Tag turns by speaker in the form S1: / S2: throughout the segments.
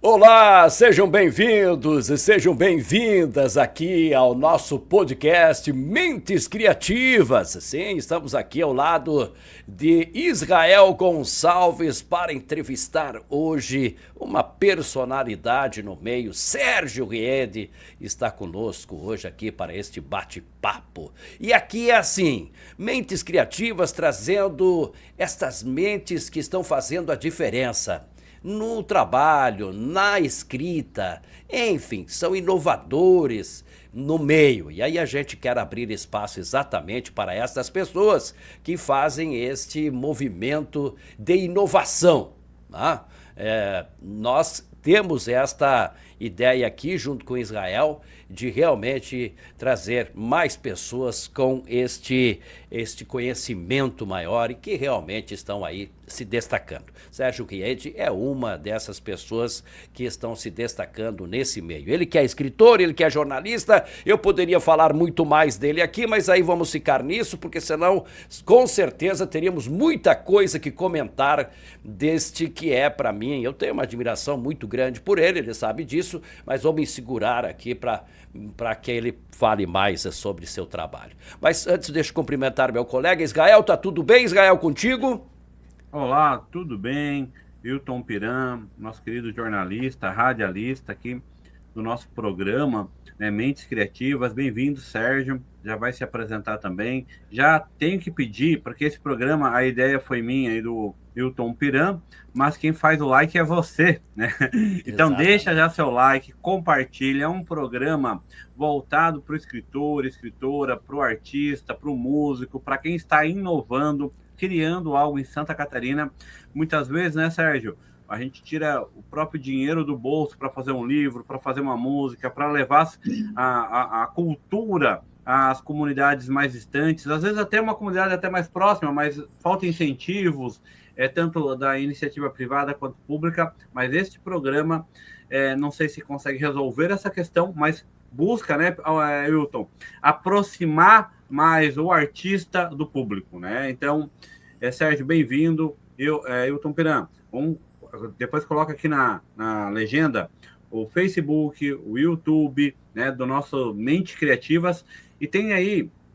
S1: Olá, sejam bem-vindos e sejam bem-vindas aqui ao nosso podcast Mentes Criativas. Sim, estamos aqui ao lado de Israel Gonçalves para entrevistar hoje uma personalidade no meio. Sérgio Riede está conosco hoje aqui para este bate-papo. E aqui é assim, Mentes Criativas trazendo estas mentes que estão fazendo a diferença no trabalho, na escrita, enfim, são inovadores no meio. E aí a gente quer abrir espaço exatamente para essas pessoas que fazem este movimento de inovação. Tá? Nós temos esta ideia aqui, junto com Israel, de realmente trazer mais pessoas com este conhecimento maior e que realmente estão aí se destacando. Sérgio Riede é uma dessas pessoas que estão se destacando nesse meio. Ele que é escritor, ele que é jornalista, eu poderia falar muito mais dele aqui, mas aí vamos ficar nisso, porque senão, com certeza, teríamos muita coisa que comentar deste que é, para mim, eu tenho uma admiração muito grande por ele sabe disso, mas vou me segurar aqui para que ele fale mais sobre seu trabalho. Mas antes, deixa eu cumprimentar meu colega Israel. Tá tudo bem, Israel, contigo?
S2: Olá, tudo bem? Hilton Piran, nosso querido jornalista, radialista aqui do nosso programa, né, Mentes Criativas. Bem-vindo, Sérgio. Já vai se apresentar também. Já tenho que pedir, porque esse programa, a ideia foi minha e do Hilton Piran, mas quem faz o like é você, né? Então deixa já
S1: Exatamente.
S2: seu like, compartilha. É um programa voltado para o escritor, escritora, para o artista, para o músico, para quem está inovando, criando algo em Santa Catarina. Muitas vezes, né, Sérgio? A gente tira o próprio dinheiro do bolso para fazer um livro, para fazer uma música, para levar a cultura às comunidades mais distantes, às vezes até uma comunidade até mais próxima, mas falta incentivos, tanto da iniciativa privada quanto pública. Mas este programa, não sei se consegue resolver essa questão, mas busca, né, Wilton, aproximar mais o artista do público, né? Então, Sérgio, bem-vindo. Hilton Piran, depois coloca aqui na legenda o Facebook, o YouTube, né, do nosso Mente Criativas, e tem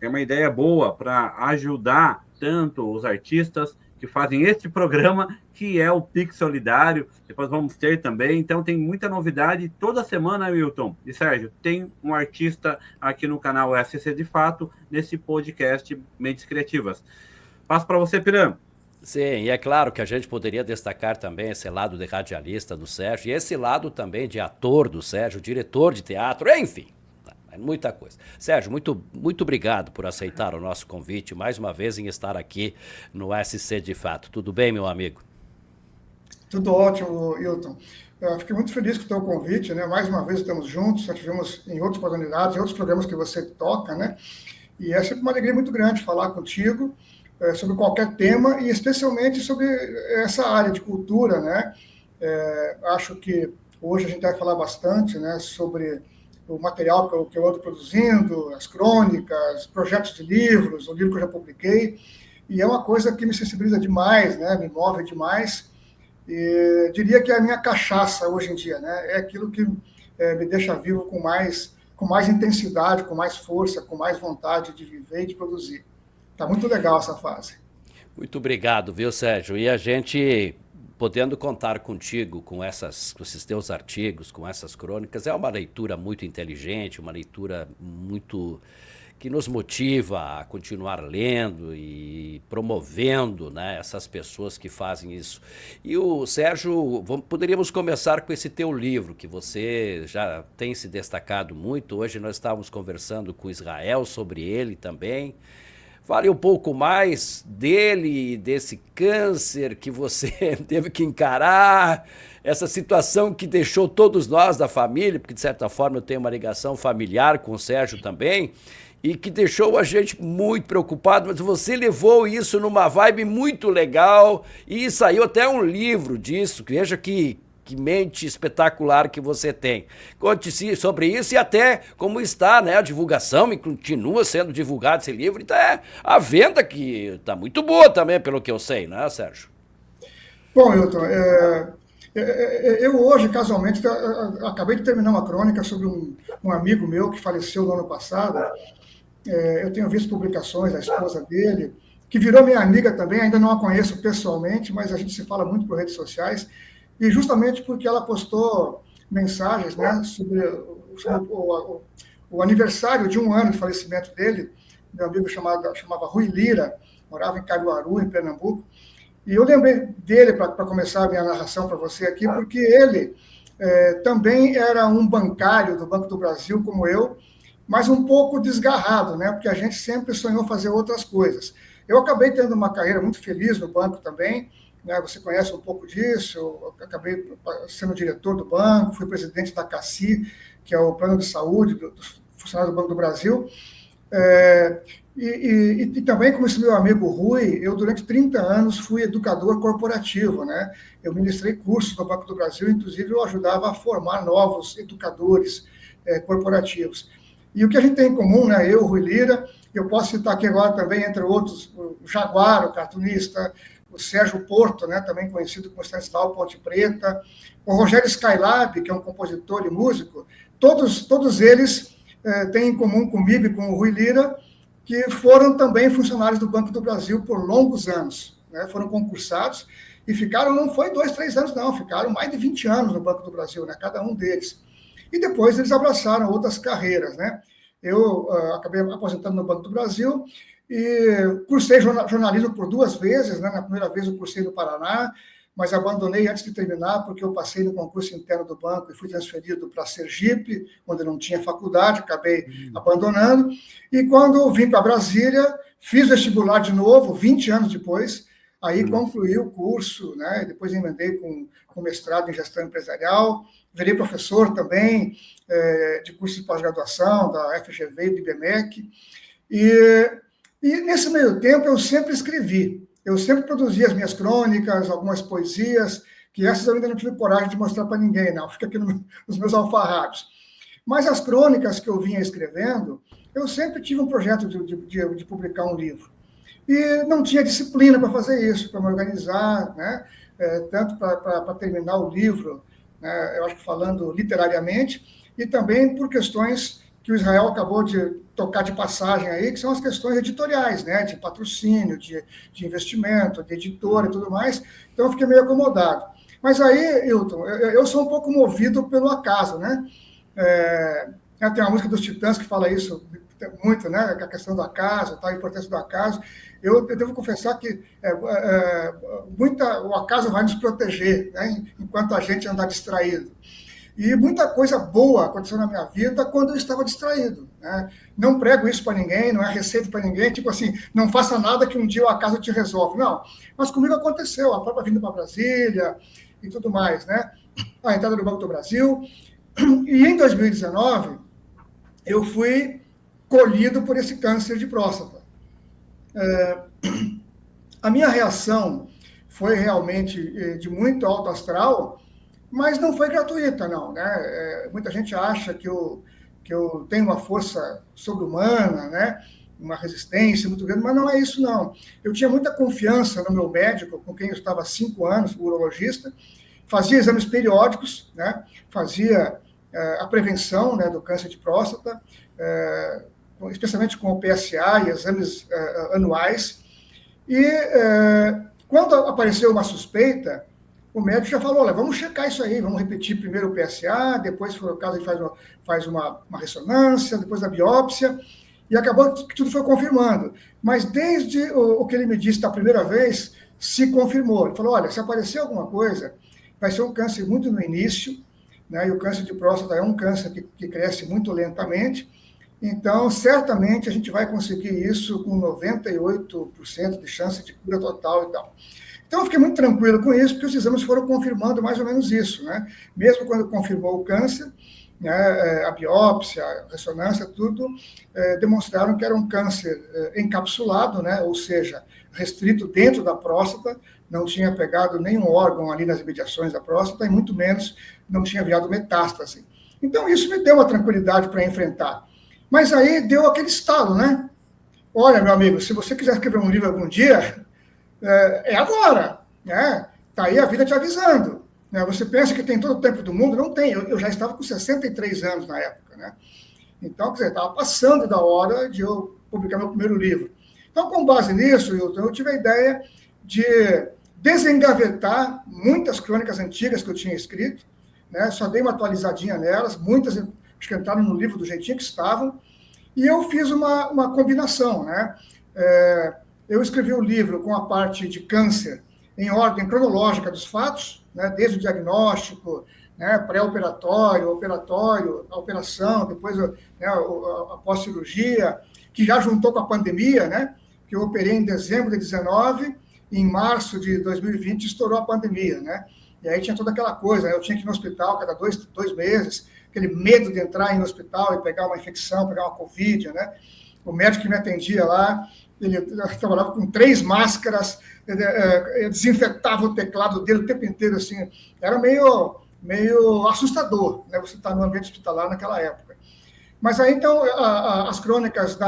S2: uma ideia boa para ajudar tanto os artistas que fazem este programa, que é o Pix Solidário. Depois vamos ter também. Então tem muita novidade toda semana, Wilton e Sérgio. Tem um artista aqui no canal SC de Fato, nesse podcast Mentes Criativas. Passo para você, Piran.
S1: Sim, e é claro que a gente poderia destacar também esse lado de radialista do Sérgio e esse lado também de ator do Sérgio, diretor de teatro, enfim. É muita coisa. Sérgio, muito obrigado por aceitar o nosso convite mais uma vez em estar aqui no SC de Fato. Tudo bem, meu amigo?
S3: Tudo ótimo, Hilton. Eu fiquei muito feliz com o teu convite, né? Mais uma vez estamos juntos, já tivemos em outras oportunidades, em outros programas que você toca, né? E é sempre uma alegria muito grande falar contigo sobre qualquer tema e especialmente sobre essa área de cultura, né? Acho que hoje a gente vai falar bastante, né, sobre o material que eu ando produzindo, as crônicas, projetos de livros, o livro que eu já publiquei, e é uma coisa que me sensibiliza demais, né? Me move demais. E diria que é a minha cachaça hoje em dia, né? É aquilo que me deixa vivo com mais intensidade, com mais força, com mais vontade de viver e de produzir. Tá muito legal essa fase.
S1: Muito obrigado, viu, Sérgio? E a gente podendo contar contigo com esses teus artigos, com essas crônicas, é uma leitura muito inteligente, uma leitura muito que nos motiva a continuar lendo e promovendo, né, essas pessoas que fazem isso. E o Sérgio, poderíamos começar com esse teu livro, que você já tem se destacado muito. Hoje nós estávamos conversando com Israel sobre ele também. Fale um pouco mais dele, desse câncer que você teve que encarar, essa situação que deixou todos nós da família, porque de certa forma eu tenho uma ligação familiar com o Sérgio também, e que deixou a gente muito preocupado, mas você levou isso numa vibe muito legal e saiu até um livro disso. Veja que mente espetacular que você tem. Conte sobre isso e até como está, né, a divulgação, e continua sendo divulgado esse livro, então a venda que está muito boa também, pelo que eu sei, né, Sérgio?
S3: Bom, Hilton, Eu hoje, casualmente, acabei de terminar uma crônica sobre um amigo meu que faleceu no ano passado. Eu tenho visto publicações da esposa dele, que virou minha amiga também, ainda não a conheço pessoalmente, mas a gente se fala muito por redes sociais, e justamente porque ela postou mensagens, né, sobre o aniversário de 1 ano de falecimento dele. Meu amigo chamava Rui Lira, morava em Caruaru, em Pernambuco, e eu lembrei dele para começar a minha narração para você aqui, porque ele também era um bancário do Banco do Brasil, como eu, mas um pouco desgarrado, né? Porque a gente sempre sonhou fazer outras coisas. Eu acabei tendo uma carreira muito feliz no banco também, né? Você conhece um pouco disso, eu acabei sendo diretor do banco, fui presidente da CACI, que é o plano de saúde dos funcionários do Banco do Brasil, e também, como esse meu amigo Rui, eu durante 30 anos fui educador corporativo, né? Eu ministrei cursos no Banco do Brasil, inclusive eu ajudava a formar novos educadores corporativos. E o que a gente tem em comum, né? Eu, Rui Lira, eu posso citar aqui agora também, entre outros, o Jaguar, o cartunista, o Sérgio Porto, né? Também conhecido como Stanislau Ponte Preta, o Rogério Skylab, que é um compositor e músico, todos eles têm em comum comigo e com o Rui Lira, que foram também funcionários do Banco do Brasil por longos anos, né? Foram concursados e ficaram, não foi 2, 3 anos, não, ficaram mais de 20 anos no Banco do Brasil, né? Cada um deles. E depois eles abraçaram outras carreiras, né? Eu acabei aposentando no Banco do Brasil e cursei jornalismo por 2 vezes, né? Na primeira vez eu cursei no Paraná, mas abandonei antes de terminar, porque eu passei no concurso interno do banco e fui transferido para Sergipe, onde não tinha faculdade, acabei abandonando. E quando vim para Brasília, fiz vestibular de novo, 20 anos depois, aí concluí o curso, né? Depois emendei com mestrado em gestão empresarial, virei professor também de curso de pós-graduação da FGV e do IBMEC. E nesse meio tempo eu sempre escrevi. Eu sempre produzia as minhas crônicas, algumas poesias, que essas eu ainda não tive coragem de mostrar para ninguém, não. Fica aqui nos meus alfarrábios. Mas as crônicas que eu vinha escrevendo, eu sempre tive um projeto de publicar um livro. E não tinha disciplina para fazer isso, para me organizar, né? Tanto para terminar o livro, né? Eu acho que falando literariamente, e também por questões que o Israel acabou de tocar de passagem aí, que são as questões editoriais, né? De patrocínio, de investimento, de editora e tudo mais. Então, eu fiquei meio acomodado. Mas aí, Hilton, eu sou um pouco movido pelo acaso, né? Tem uma música dos Titãs que fala isso muito, né? A questão do acaso, a importância do acaso. Eu devo confessar que o acaso vai nos proteger, né? Enquanto a gente andar distraído. E muita coisa boa aconteceu na minha vida quando eu estava distraído, né? Não prego isso para ninguém, não é receita para ninguém, tipo assim, não faça nada que um dia o acaso te resolve. Não, mas comigo aconteceu, a própria vinda para Brasília e tudo mais, né? A entrada no Banco do Brasil. E em 2019, eu fui colhido por esse câncer de próstata. A minha reação foi realmente de muito alto astral, mas não foi gratuita, não, né? Muita gente acha que eu tenho uma força sobre-humana, né? Uma resistência muito grande, mas não é isso, não. Eu tinha muita confiança no meu médico, com quem eu estava há 5 anos, o urologista, fazia exames periódicos, né? Fazia a prevenção, né, do câncer de próstata, especialmente com o PSA e exames anuais. E quando apareceu uma suspeita, o médico já falou, olha, vamos checar isso aí, vamos repetir primeiro o PSA, depois, se for o caso, a gente faz uma ressonância, depois a biópsia, e acabou que tudo foi confirmando. Mas desde o que ele me disse da primeira vez, se confirmou. Ele falou, olha, se aparecer alguma coisa, vai ser um câncer muito no início, né? E o câncer de próstata é um câncer que cresce muito lentamente, então, certamente, a gente vai conseguir isso com 98% de chance de cura total e tal. Então, eu fiquei muito tranquilo com isso, porque os exames foram confirmando mais ou menos isso, né? Mesmo quando confirmou o câncer, né, a biópsia, a ressonância, tudo demonstraram que era um câncer encapsulado, né? Ou seja, restrito dentro da próstata, não tinha pegado nenhum órgão ali nas imediações da próstata, e muito menos não tinha virado metástase. Então, isso me deu uma tranquilidade para enfrentar. Mas aí deu aquele estalo, né? Olha, meu amigo, se você quiser escrever um livro algum dia, é agora, né? Tá aí a vida te avisando. né? Você pensa que tem todo o tempo do mundo? Não tem. Eu já estava com 63 anos na época, né? Então, quer dizer, estava passando da hora de eu publicar meu primeiro livro. Então, com base nisso, eu tive a ideia de desengavetar muitas crônicas antigas que eu tinha escrito, né? Só dei uma atualizadinha nelas, muitas acho que entraram no livro do jeitinho que estavam, e eu fiz uma combinação, né? Eu escrevi o livro com a parte de câncer em ordem cronológica dos fatos, né? Desde o diagnóstico, né? Pré-operatório, operatório, a operação, depois, né? a pós-cirurgia, que já juntou com a pandemia, né? Que eu operei em dezembro de 19, e em março de 2020 estourou a pandemia, né? E aí tinha toda aquela coisa, né? Eu tinha que ir no hospital cada dois meses, aquele medo de entrar no hospital e pegar uma infecção, pegar uma Covid, né? O médico que me atendia lá, ele trabalhava com 3 máscaras, desinfetava o teclado dele o tempo inteiro, assim. Era meio assustador, né? Você estar no ambiente hospitalar naquela época. Mas aí, então, as crônicas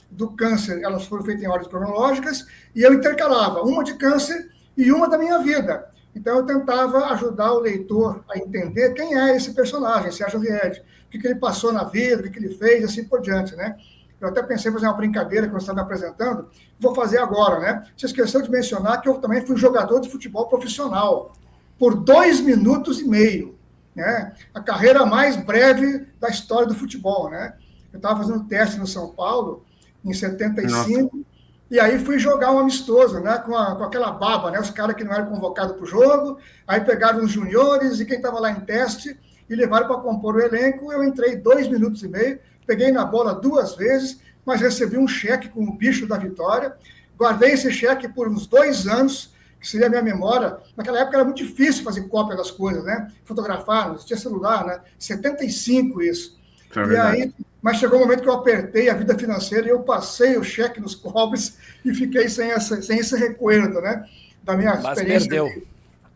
S3: do câncer, elas foram feitas em ordens cronológicas, e eu intercalava uma de câncer e uma da minha vida. Então, eu tentava ajudar o leitor a entender quem é esse personagem, Sérgio Ried, o que ele passou na vida, o que ele fez, assim por diante, né? Eu até pensei em fazer uma brincadeira que você estava me apresentando, vou fazer agora, né? Você esqueceu de mencionar que eu também fui jogador de futebol profissional, por 2 minutos e meio, né? A carreira mais breve da história do futebol, né? Eu estava fazendo teste no São Paulo, em 75, Nossa. E aí fui jogar um amistoso, né? Com aquela baba, né? Os caras que não eram convocados para o jogo, aí pegaram os juniores e quem estava lá em teste e levaram para compor o elenco. Eu entrei 2 minutos e meio, peguei na bola 2 vezes, mas recebi um cheque com o bicho da vitória. Guardei esse cheque por uns 2 anos, que seria a minha memória. Naquela época era muito difícil fazer cópia das coisas, né? Fotografar, não tinha celular, né? 75 isso. E aí, mas chegou um momento que eu apertei a vida financeira e eu passei o cheque nos cobres e fiquei sem esse recuerdo, né? Da minha experiência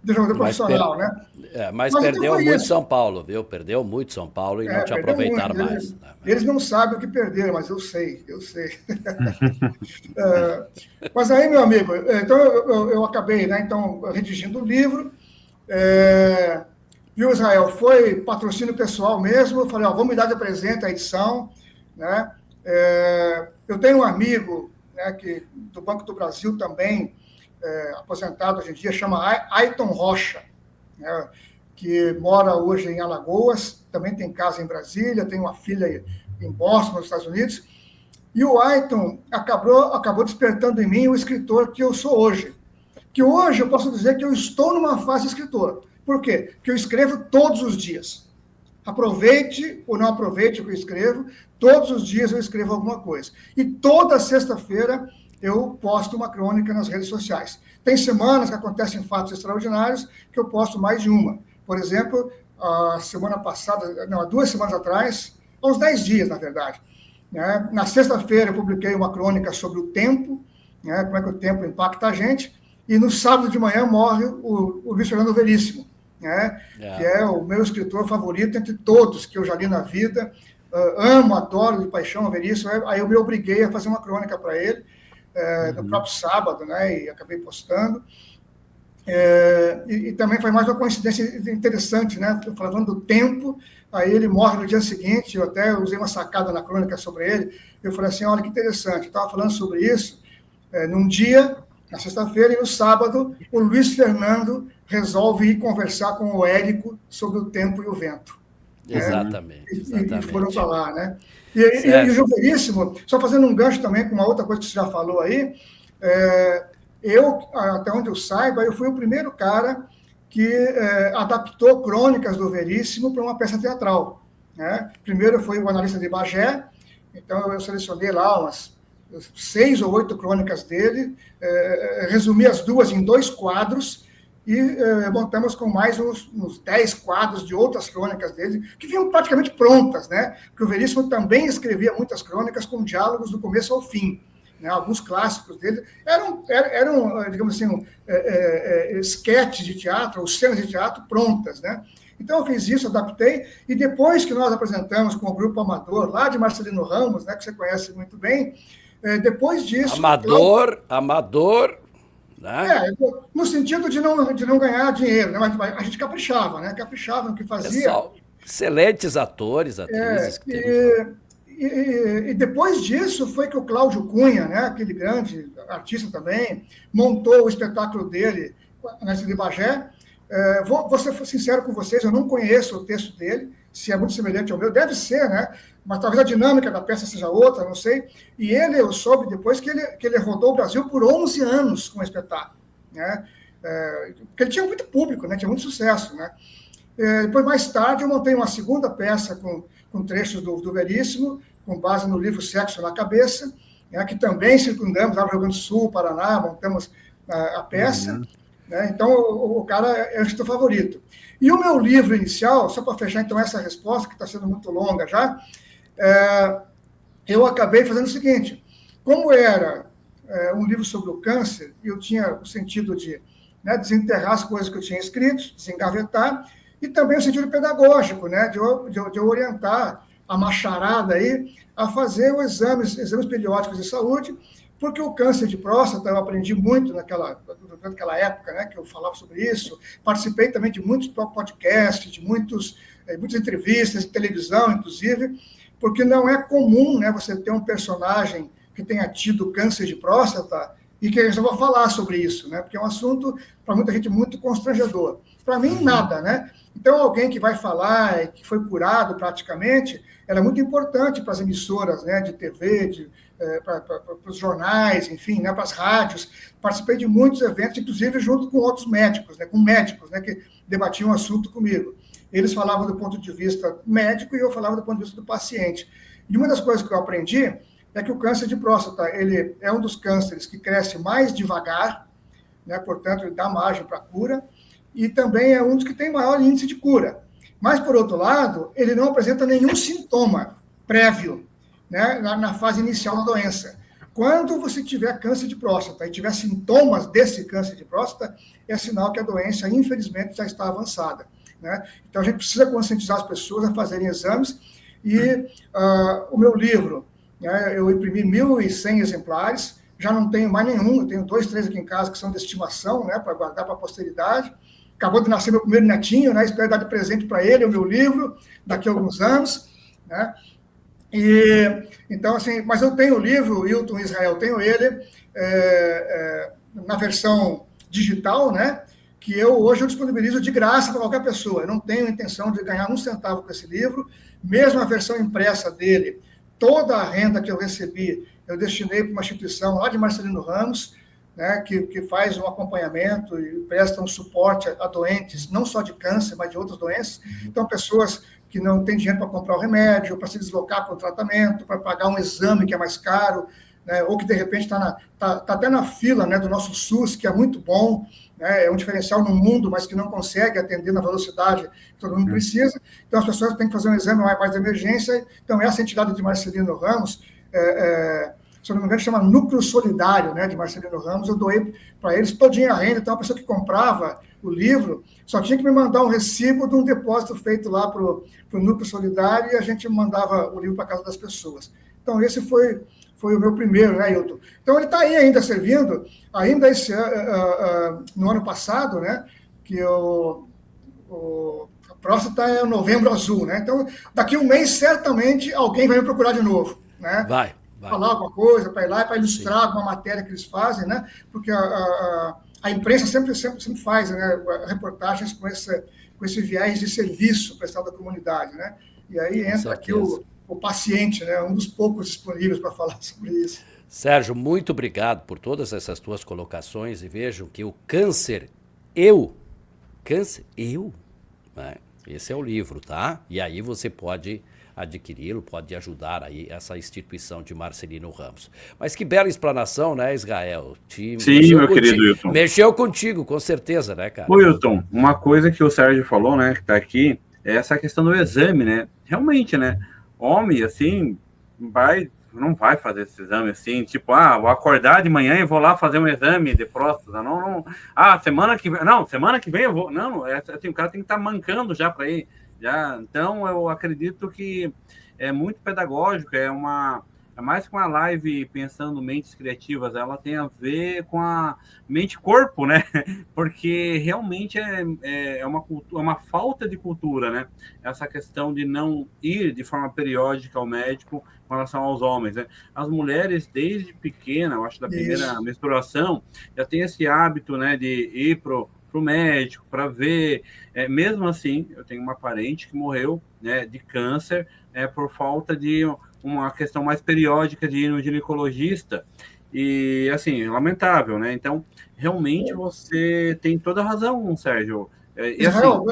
S3: de jogador profissional, né?
S1: Mas perdeu muito São Paulo, viu? Perdeu muito São Paulo e não te aproveitaram muito, mais.
S3: Eles não sabem o que perderam, mas eu sei. Mas aí, meu amigo, então eu acabei, né? Então, redigindo o livro. Viu, Israel? Foi patrocínio pessoal mesmo. Eu falei, vamos me dar de presente a edição, né? Eu tenho um amigo, né, do Banco do Brasil também, aposentado hoje em dia, chama Aiton Rocha, né, que mora hoje em Alagoas, também tem casa em Brasília, tem uma filha em Boston, nos Estados Unidos. E o Aiton acabou despertando em mim o escritor que eu sou hoje. Que hoje eu posso dizer que eu estou numa fase de escritor. Por quê? Porque eu escrevo todos os dias. Aproveite ou não aproveite o que eu escrevo, todos os dias eu escrevo alguma coisa. E toda sexta-feira eu posto uma crônica nas redes sociais. Tem semanas que acontecem fatos extraordinários que eu posto mais de uma. Por exemplo, a semana passada, não, há 2 semanas atrás, há uns 10 dias, na verdade, né? Na sexta-feira eu publiquei uma crônica sobre o tempo, né? Como é que o tempo impacta a gente, e no sábado de manhã morre o Luiz Fernando Veríssimo, né? Que é o meu escritor favorito entre todos que eu já li na vida. Amo, adoro de paixão o Veríssimo. Aí eu me obriguei a fazer uma crônica para ele, no próprio sábado, né? E acabei postando. E também foi mais uma coincidência interessante, né? Falando do tempo, aí ele morre no dia seguinte. Eu até usei uma sacada na crônica sobre ele. Eu falei assim: olha que interessante, eu estava falando sobre isso num dia, na sexta-feira, e no sábado o Luiz Fernando resolve ir conversar com o Érico sobre o tempo e o vento.
S1: Exatamente.
S3: E foram para lá, né? E o Veríssimo, só fazendo um gancho também com uma outra coisa que você já falou aí, eu, até onde eu saiba, eu fui o primeiro cara que adaptou crônicas do Veríssimo para uma peça teatral, né? Primeiro foi o Analista de Bagé, então eu selecionei lá umas 6 ou 8 crônicas dele, resumi as 2 em 2 quadros, e montamos com mais uns 10 quadros de outras crônicas dele, que vinham praticamente prontas, né? Porque o Veríssimo também escrevia muitas crônicas com diálogos do começo ao fim, né? Alguns clássicos dele eram digamos assim, esquetes de teatro, ou cenas de teatro prontas, né? Então eu fiz isso, adaptei, e depois que nós apresentamos com o Grupo Amador, lá de Marcelino Ramos, né, que você conhece muito bem, depois disso...
S1: Amador, né?
S3: No sentido de não ganhar dinheiro, né? Mas a gente caprichava, né? Caprichava no que fazia.
S1: Pessoal, excelentes atores, atrizes que temos lá.
S3: E depois disso foi que o Cláudio Cunha, né, aquele grande artista também, montou o espetáculo dele na cidade de Bagé. Vou ser sincero com vocês, eu não conheço o texto dele, se é muito semelhante ao meu, deve ser, né? Mas talvez a dinâmica da peça seja outra, não sei. E eu soube depois que ele rodou o Brasil por 11 anos com o espetáculo, né? Porque ele tinha muito público, né? Tinha muito sucesso, né? Depois, mais tarde, eu montei uma segunda peça com trechos do Veríssimo, com base no livro Sexo na Cabeça, né, que também circundamos lá no Rio Grande do Sul, Paraná, montamos a peça. Uhum. Né, então, o cara é o escritor favorito. E o meu livro inicial, só para fechar então essa resposta, que está sendo muito longa já, eu acabei fazendo o seguinte, como era um livro sobre o câncer, eu tinha o sentido de, né, desenterrar as coisas que eu tinha escrito, desengavetar, e também o sentido pedagógico, né, de orientar a macharada aí a fazer exames periódicos de saúde, porque o câncer de próstata eu aprendi muito naquela época, né, que eu falava sobre isso, participei também de muitos podcasts, de muitas entrevistas, de televisão, inclusive, porque não é comum, né, você ter um personagem que tenha tido câncer de próstata e que eu vou falar sobre isso, né, porque é um assunto, para muita gente, muito constrangedor. Para mim, nada, né? Então, alguém que vai falar, que foi curado praticamente, era muito importante para as emissoras, né, de TV, para os jornais, enfim, né, para as rádios. Participei de muitos eventos, inclusive junto com outros médicos, né, que debatiam o assunto comigo. Eles falavam do ponto de vista médico e eu falava do ponto de vista do paciente. E uma das coisas que eu aprendi é que o câncer de próstata, ele é um dos cânceres que cresce mais devagar, né, portanto, ele dá margem para cura, e também é um dos que tem maior índice de cura. Mas, por outro lado, ele não apresenta nenhum sintoma prévio, né, na fase inicial da doença. Quando você tiver câncer de próstata e tiver sintomas desse câncer de próstata, é sinal que a doença, infelizmente, já está avançada, né? Então, a gente precisa conscientizar as pessoas a fazerem exames. E o meu livro, né, eu imprimi 1.100 exemplares, já não tenho mais nenhum, eu tenho 2, 3 aqui em casa que são de estimação, né, para guardar para a posteridade. Acabou de nascer meu primeiro netinho, né? Espero dar de presente para ele o meu livro daqui a alguns anos, né? E então, assim, mas eu tenho o livro, Hilton Israel, tenho ele na versão digital, né? Que hoje eu disponibilizo de graça para qualquer pessoa. Eu não tenho intenção de ganhar um centavo com esse livro, mesmo a versão impressa dele, toda a renda que eu recebi, eu destinei para uma instituição lá de Marcelino Ramos, né, que faz um acompanhamento e presta um suporte a doentes, não só de câncer, mas de outras doenças. Então, pessoas que não têm dinheiro para comprar o remédio, para se deslocar para o tratamento, para pagar um exame que é mais caro, né, ou que, de repente, está até na fila, né, do nosso SUS, que é muito bom, né, é um diferencial no mundo, mas que não consegue atender na velocidade que todo mundo precisa. Então, as pessoas têm que fazer um exame mais de emergência. Então, essa entidade de Marcelino Ramos, se eu não me engano, chama Núcleo Solidário, né, de Marcelino Ramos, eu doei para eles todinha a renda. Então, a pessoa que comprava o livro só tinha que me mandar um recibo de um depósito feito lá para o Núcleo Solidário e a gente mandava o livro para casa das pessoas. Então, esse foi o meu primeiro, né, Hilton? Então, ele está aí ainda servindo, ainda no ano passado, né, que a próstata é o Novembro Azul, né? Então, daqui a um mês, certamente, alguém vai me procurar de novo, né? Vai. Falar alguma coisa, para ir lá, para ilustrar alguma matéria que eles fazem, né? Porque a imprensa sempre faz, né, reportagens com esse viés de serviço prestado à comunidade, né? E aí entra aqui o paciente, né? Um dos poucos disponíveis para falar sobre isso.
S1: Sérgio, muito obrigado por todas essas tuas colocações e vejam que o câncer, né? Esse é o livro, tá? E aí você pode adquiri-lo, pode ajudar aí essa instituição de Marcelino Ramos. Mas que bela explanação, né, Israel?
S2: Sim, meu querido Hilton.
S1: Mexeu contigo, com certeza, né, cara?
S2: Ô, Hilton, uma coisa que o Sérgio falou, né, que tá aqui, é essa questão do exame, né? Realmente, né? Homem, assim, não vai fazer esse exame assim, tipo, vou acordar de manhã e vou lá fazer um exame de próstata. Não. Semana que vem eu vou. Não, assim, o cara tem que estar mancando já para ir. Então, eu acredito que é muito pedagógico, é uma é mais com a live Pensando Mentes Criativas, ela tem a ver com a mente-corpo, né? Porque realmente é uma falta de cultura, né? Essa questão de não ir de forma periódica ao médico com relação aos homens, né? As mulheres, desde pequena, eu acho, da primeira menstruação, já tem esse hábito, né, de ir pro médico para ver. Mesmo assim, eu tenho uma parente que morreu, né, de câncer, por falta de uma questão mais periódica de ir no ginecologista. E, assim, lamentável, né? Então, realmente você tem toda a razão, Sérgio.
S3: Israel,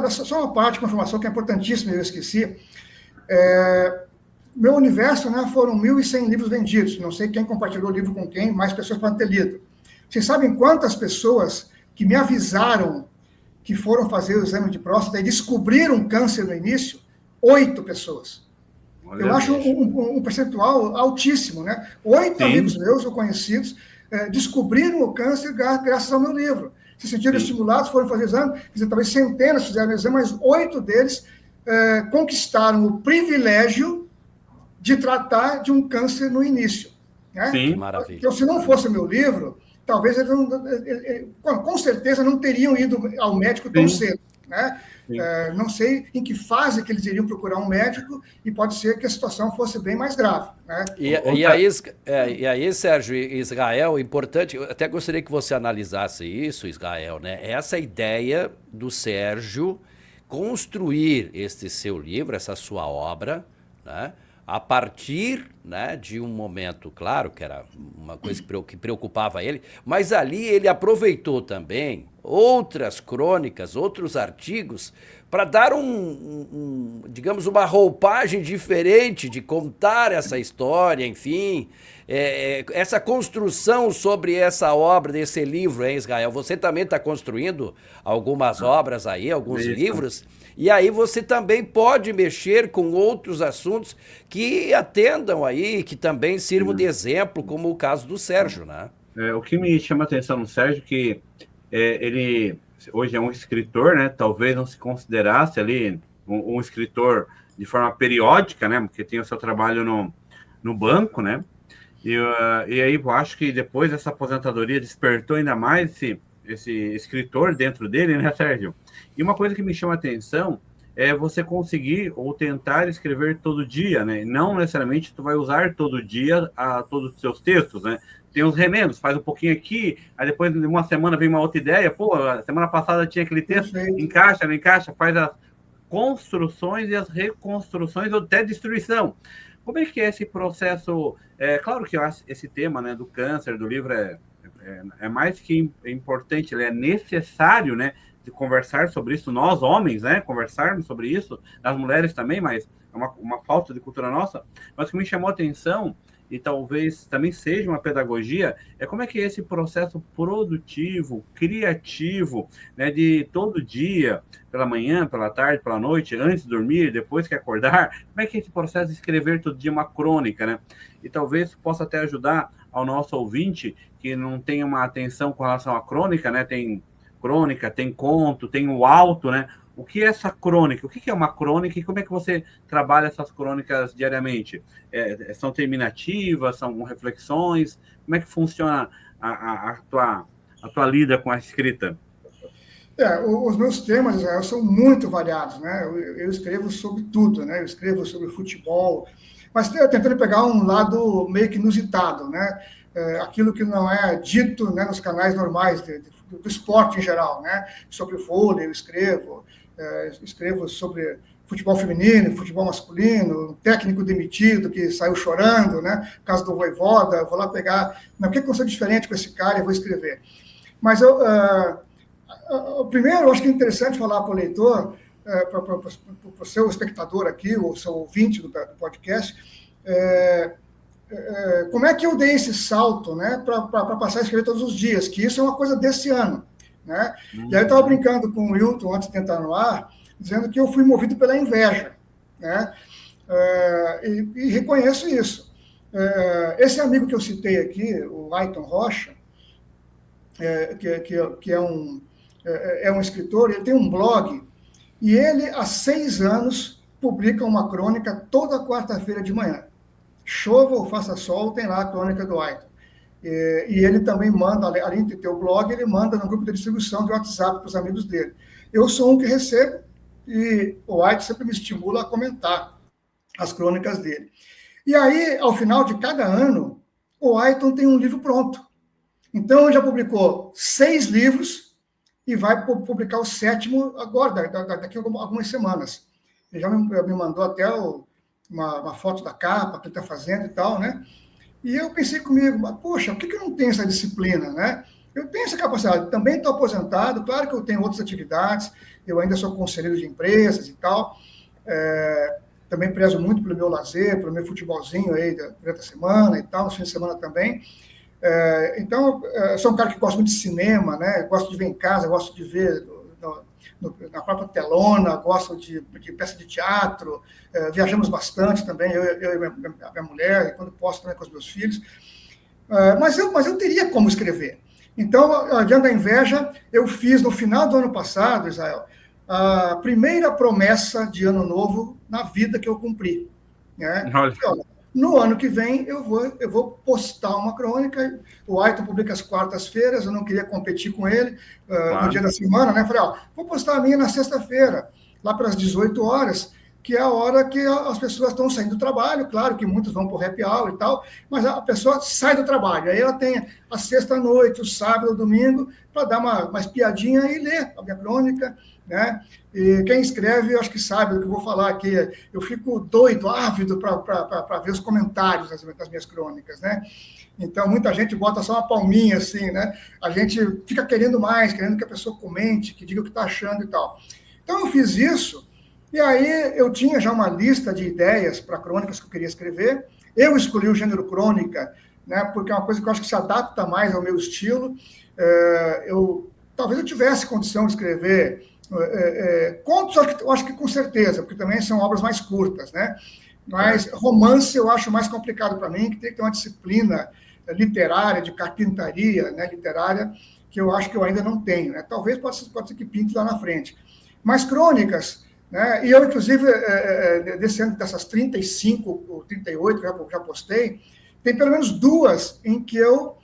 S3: assim, só uma parte, uma informação que é importantíssima, eu esqueci. Meu universo, né, foram 1.100 livros vendidos. Não sei quem compartilhou o livro com quem, mais pessoas podem ter lido. Vocês sabem quantas pessoas que me avisaram que foram fazer o exame de próstata e descobriram câncer no início? 8 pessoas. Olha, eu acho um percentual altíssimo, né? 8 amigos meus ou conhecidos descobriram o câncer graças ao meu livro. Se sentiram estimulados, foram fazer exame, quer dizer, talvez centenas fizeram exame, mas 8 deles conquistaram o privilégio de tratar de um câncer no início. Né?
S1: Sim, maravilha.
S3: Então, se não fosse o meu livro, talvez eles com certeza não teriam ido ao médico tão cedo. Né? Não sei em que fase que eles iriam procurar um médico e pode ser que a situação fosse bem mais grave. Né?
S1: E aí, Sérgio, Israel, importante, eu até gostaria que você analisasse isso, Israel, né? Essa ideia do Sérgio construir este seu livro, essa sua obra, né? A partir, né, de um momento, claro, que era uma coisa que preocupava ele, mas ali ele aproveitou também outras crônicas, outros artigos, para dar digamos, uma roupagem diferente de contar essa história, enfim, essa construção sobre essa obra, desse livro, hein, Israel? Você também está construindo algumas obras aí, alguns livros, e aí você também pode mexer com outros assuntos que atendam aí, que também sirvam de exemplo, como o caso do Sérgio, né?
S2: O que me chama a atenção no Sérgio é que ele hoje é um escritor, né? Talvez não se considerasse ali um escritor de forma periódica, né? Porque tem o seu trabalho no banco, né? E aí eu acho que depois dessa aposentadoria despertou ainda mais esse escritor dentro dele, né, Sérgio? E uma coisa que me chama a atenção é você conseguir ou tentar escrever todo dia, né? Não necessariamente tu vai usar todo dia todos os seus textos, né? Tem uns remendos, faz um pouquinho aqui, aí depois de uma semana vem uma outra ideia, pô, a semana passada tinha aquele texto, encaixa, não encaixa, faz as construções e as reconstruções ou até destruição. Como é que é esse processo? Claro que esse tema, né, do câncer, do livro, é mais que importante, ele é necessário, né, de conversar sobre isso, nós homens, né, conversarmos sobre isso, as mulheres também, mas é uma falta de cultura nossa. Mas o que me chamou a atenção, e talvez também seja uma pedagogia, como é que é esse processo produtivo, criativo, né, de todo dia, pela manhã, pela tarde, pela noite, antes de dormir, depois que acordar, como é que é esse processo de escrever todo dia uma crônica, né? E talvez possa até ajudar ao nosso ouvinte que não tem uma atenção com relação à crônica, né? Tem crônica, tem conto, tem o auto, né? O que é essa crônica? O que é uma crônica e como é que você trabalha essas crônicas diariamente? São terminativas, são reflexões? Como é que funciona a tua lida com a escrita?
S3: Os meus temas, Israel, são muito variados, né? Eu escrevo sobre tudo, né? Eu escrevo sobre futebol, mas tentando pegar um lado meio que inusitado, né? Aquilo que não é dito, né, nos canais normais do esporte em geral, né? Sobre vôlei eu escrevo sobre futebol feminino, futebol masculino, um técnico demitido que saiu chorando, né? Caso do Voivoda, eu vou lá pegar, o que aconteceu diferente com esse cara e vou escrever. Mas primeiro, eu acho que é interessante falar para o leitor, para o seu espectador aqui, ou seu ouvinte do podcast, como é que eu dei esse salto, né, para passar a escrever todos os dias, que isso é uma coisa desse ano. Né? E aí eu estava brincando com o Wilton antes de entrar no ar, dizendo que eu fui movido pela inveja. Né? E reconheço isso. Esse amigo que eu citei aqui, o Aiton Rocha, que é um escritor, ele tem um blog, e ele, há 6 anos, publica uma crônica toda quarta-feira de manhã. chova ou faça sol, tem lá a crônica do Ayrton. E ele também manda, além de ter o blog, ele manda no grupo de distribuição de WhatsApp para os amigos dele. Eu sou um que recebo e o Ayrton sempre me estimula a comentar as crônicas dele. E aí, ao final de cada ano, o Ayrton tem um livro pronto. Então, ele já publicou 6 livros e vai publicar o 7º agora, daqui a algumas semanas. Ele já me mandou até uma foto da capa que ele está fazendo e tal, né? E eu pensei comigo, mas, poxa, por que eu não tenho essa disciplina, né? Eu tenho essa capacidade, também estou aposentado, claro que eu tenho outras atividades, eu ainda sou conselheiro de empresas e tal, também prezo muito pelo meu lazer, pelo meu futebolzinho aí durante a semana e tal, no fim de semana também. Então, sou um cara que gosta muito de cinema, né? Gosto de ver em casa, gosto de ver na própria telona, gosto de peça de teatro, viajamos bastante também, eu e minha mulher, e quando posso também com os meus filhos. Mas eu teria como escrever. Então, diante da inveja, eu fiz no final do ano passado, Israel, a primeira promessa de ano novo na vida que eu cumpri. Né? No ano que vem, eu vou postar uma crônica. O Ayrton publica às quartas-feiras, eu não queria competir com ele no dia da semana, né? Falei, vou postar a minha na sexta-feira, lá para as 18 horas, que é a hora que as pessoas estão saindo do trabalho. Claro que muitos vão para o happy hour e tal, mas a pessoa sai do trabalho. Aí ela tem a sexta-noite, o sábado, o domingo, para dar uma espiadinha e ler a minha crônica, né? E quem escreve, eu acho que sabe do que eu vou falar aqui. Eu fico doido, ávido para ver os comentários das minhas crônicas, né? Então, muita gente bota só uma palminha, assim, né? A gente fica querendo mais, querendo que a pessoa comente, que diga o que está achando e tal. Então, eu fiz isso, e aí eu tinha já uma lista de ideias para crônicas que eu queria escrever. Eu escolhi o gênero crônica, né? Porque é uma coisa que eu acho que se adapta mais ao meu estilo. Talvez eu tivesse condição de escrever contos, eu acho que com certeza, porque também são obras mais curtas, né? Mas romance eu acho mais complicado para mim, que tem que ter uma disciplina literária, de carpintaria, né, literária, que eu acho que eu ainda não tenho, né? Talvez pode ser que pinte lá na frente. Mas crônicas, né? E eu, inclusive, dessas 35 ou 38 que eu já postei, tem pelo menos 2 em que eu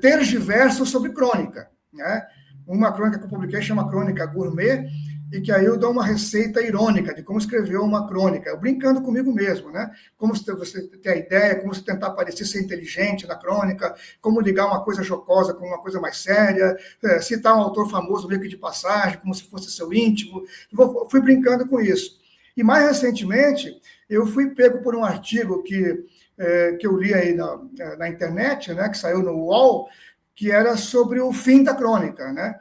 S3: tergiverso sobre crônica, né? Uma crônica que eu publiquei chama Crônica Gourmet, e que aí eu dou uma receita irônica de como escrever uma crônica, eu brincando comigo mesmo, né? Como você ter a ideia, como você tentar parecer ser inteligente na crônica, como ligar uma coisa jocosa com uma coisa mais séria, citar um autor famoso meio que de passagem, como se fosse seu íntimo. Fui brincando com isso. E mais recentemente, eu fui pego por um artigo que eu li aí na internet, né? Que saiu no UOL, que era sobre o fim da crônica, né?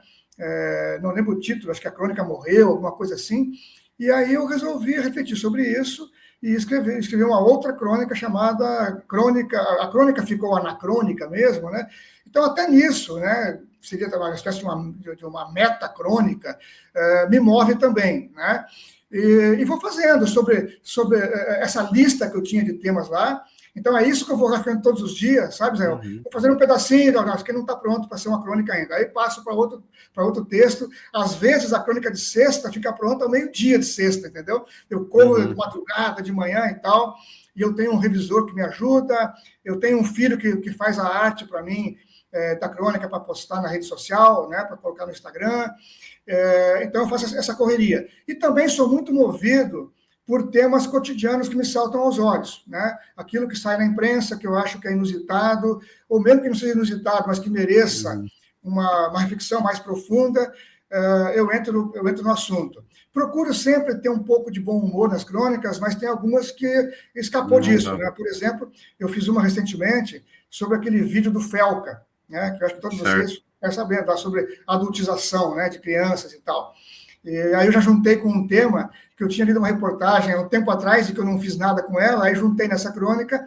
S3: Não lembro o título, acho que a crônica morreu, alguma coisa assim, e aí eu resolvi refletir sobre isso e escrevi uma outra crônica chamada a crônica ficou anacrônica mesmo, né? Então, até nisso, né, seria uma espécie de uma metacrônica, me move também, né? E vou fazendo sobre essa lista que eu tinha de temas lá. Então, é isso que eu vou rascando todos os dias, sabe, Zé? Vou fazendo um pedacinho, acho que não está pronto para ser uma crônica ainda. Aí passo para outro texto. Às vezes, a crônica de sexta fica pronta ao meio-dia de sexta, entendeu? Eu corro de madrugada, de manhã e tal, e eu tenho um revisor que me ajuda, eu tenho um filho que faz a arte para mim, da crônica para postar na rede social, né, para colocar no Instagram. Então, eu faço essa correria. E também sou muito movido por temas cotidianos que me saltam aos olhos, né? Aquilo que sai na imprensa, que eu acho que é inusitado, ou mesmo que não seja inusitado, mas que mereça uma reflexão mais profunda, eu entro no assunto. Procuro sempre ter um pouco de bom humor nas crônicas, mas tem algumas que escapou disso, né? Por exemplo, eu fiz uma recentemente sobre aquele vídeo do Felca, né? Que eu acho que todos vocês querem saber, tá? Sobre adultização, né? De crianças e tal. E aí eu já juntei com um tema que eu tinha lido uma reportagem há um tempo atrás e que eu não fiz nada com ela, aí juntei nessa crônica,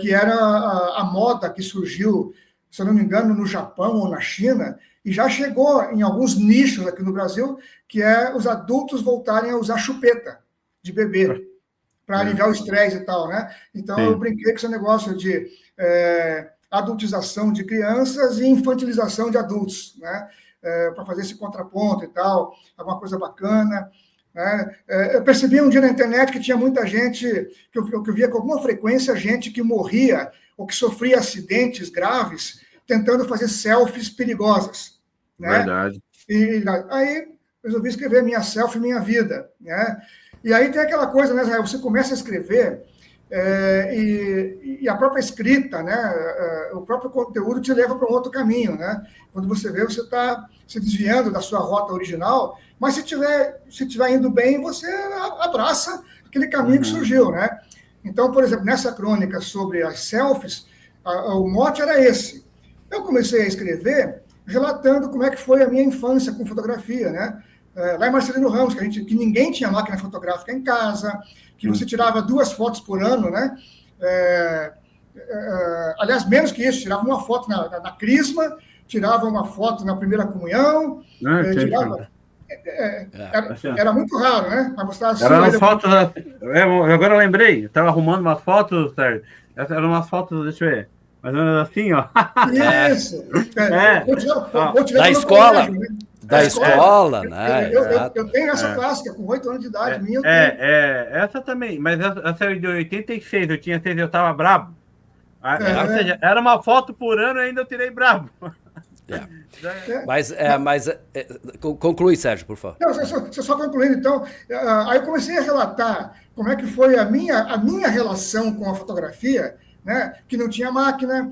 S3: que era a moda que surgiu, se eu não me engano, no Japão ou na China, e já chegou em alguns nichos aqui no Brasil, que é os adultos voltarem a usar chupeta de bebê, para aliviar o estresse e tal, né? Então, eu brinquei com esse negócio de adultização de crianças e infantilização de adultos, né? Para fazer esse contraponto e tal, alguma coisa bacana. Eu percebi um dia na internet que tinha muita gente, que eu via com alguma frequência, gente que morria ou que sofria acidentes graves tentando fazer selfies perigosas. Né?
S2: Verdade.
S3: E aí resolvi escrever Minha Selfie, Minha Vida. Né? E aí tem aquela coisa, né, Israel? Você começa a escrever e a própria escrita, né, o próprio conteúdo te leva para um outro caminho. Né? Quando você vê, você está se desviando da sua rota original, mas se estiver indo bem, você abraça aquele caminho que surgiu. Né? Então, por exemplo, nessa crônica sobre as selfies, o mote era esse. Eu comecei a escrever relatando como é que foi a minha infância com fotografia, né? Lá em Marcelino Ramos, que ninguém tinha máquina fotográfica em casa, que você tirava 2 fotos por ano, né? Aliás, menos que isso, tirava uma foto na Crisma, tirava uma foto na primeira comunhão, era muito raro, né? Para mostrar assim,
S2: era uma foto. Agora eu lembrei, estava arrumando umas fotos, Sérgio. Eram umas fotos, deixa eu ver. Mais ou menos assim, ó.
S3: Isso.
S1: Da escola. Colégio, né? Da escola, né?
S3: Eu tenho essa clássica, com 8 anos de idade.
S2: Essa também. Mas essa é de 86, eu tinha 6, eu estava brabo. Ou seja, era uma foto por ano e ainda eu tirei brabo.
S1: Mas conclui, Sérgio, por favor.
S3: Não, só concluindo, então. Aí eu comecei a relatar como é que foi a minha relação com a fotografia, né, que não tinha máquina.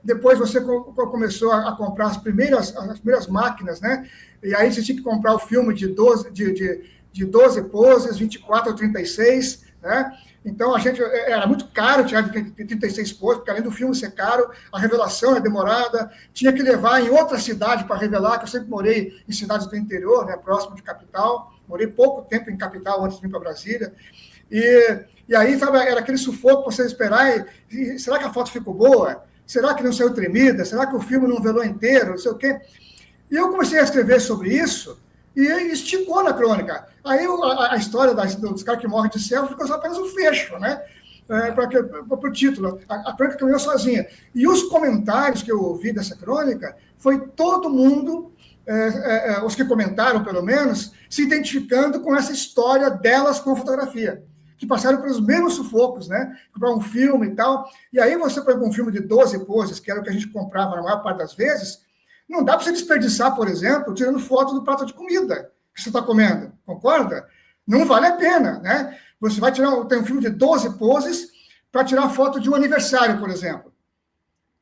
S3: Depois você começou a comprar as primeiras máquinas, né, e aí você tinha que comprar o filme de 12 poses, 24 ou 36, né? Então, era muito caro tirar de 36 poses, porque além do filme ser caro, a revelação é demorada, tinha que levar em outra cidade para revelar, que eu sempre morei em cidades do interior, né, próximo de capital, morei pouco tempo em capital antes de vir para Brasília, e aí, sabe, era aquele sufoco para você esperar, será que a foto ficou boa? Será que não saiu tremida? Será que o filme não velou inteiro? Não sei o quê. E eu comecei a escrever sobre isso, e esticou na crônica. Aí a história dos caras que morrem de selfie ficou só apenas um fecho, né? Para o título. A crônica caminhou sozinha. E os comentários que eu ouvi dessa crônica foi todo mundo, os que comentaram, pelo menos, se identificando com essa história delas com fotografia, que passaram pelos mesmos sufocos, né? Comprar um filme e tal. E aí você pega um filme de 12 poses, que era o que a gente comprava na maior parte das vezes, não dá para você desperdiçar, por exemplo, tirando foto do prato de comida que você está comendo, concorda? Não vale a pena, né? Você vai tem um filme de 12 poses para tirar foto de um aniversário, por exemplo.